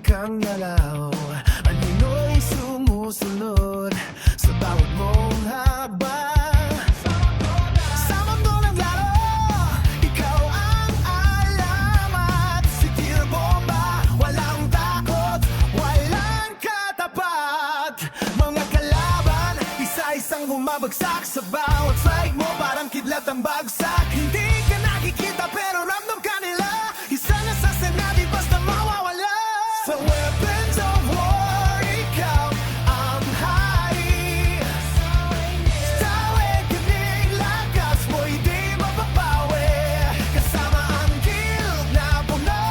kang galaw, anino'y sumusunod sa bawat mong habang. Sa mundo ng laro, ikaw ang alamat. Si Tira Bomba, walang takot, walang katapat. Mga kalaban, isa-isang bumabagsak. Sa bawat strike mo, parang kidlat ang bagsak. Hindi ka nakikita pero ramdam ka nila. Isang asasina, di basta mawawala. Sa weapons of war, ikaw ang hari. Sa awakening, lakas mo'y di mapapawi. Kasama ang guild na puno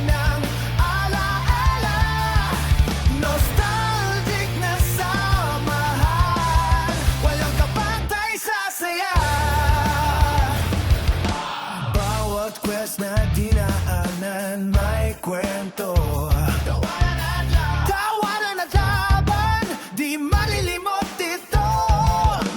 ng alaala. Nostalgic na samahan, walang kapantay sa saya. Bawat quest na dinaanan may kwento. Tawanan at laban, di malilimot ito.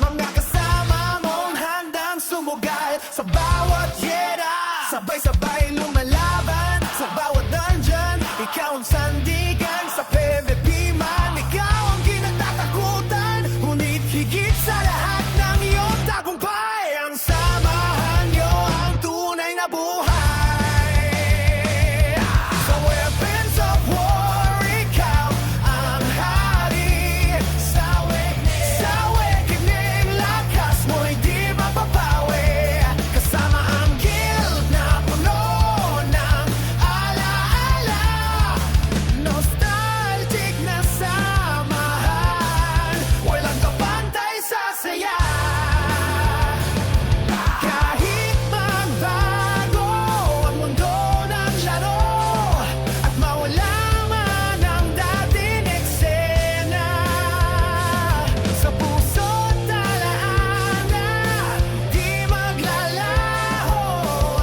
Mga kasama mong handang sumugay sa bawat yera. Sabay-sabay lumalaban sa bawat dungeon. Ikaw ang sandigan sa PvP man. Ikaw ang kinatatakutan, ngunit higit sa lahat ng iyong tagumpay. Ang samahan niyo ang tunay na buhay. Sa weapons of war, ikaw ang hari. Sa awakening, lakas mo'y di mapapawi. Kasama ang guild na puno ng alaala. Nostalgic na samahan, walang kapantay sa saya. Kahit magbago ang mundo ng laro, at mawala man ang dating eksena, sa puso't talaana, di maglalaho.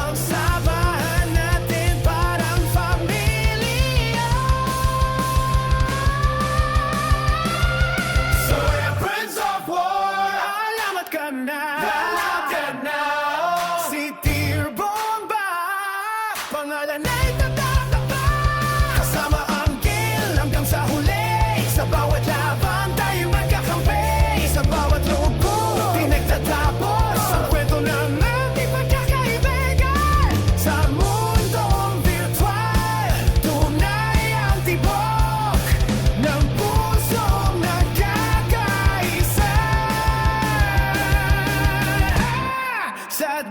Ang samahan natin parang pamilya. So weapons of war, alamat ka na. Si Tira Bomba, pangalan ay tatatapa. Kasama ang guild hanggang sa huli. Sa bawat laban tayo magkakampi. Sa bawat lupo, di nagtatapos. Ang kwento naman di magkakaibigan. Sa mundong virtual, tunay ang tibok ng pusong nagkakaisa. Sa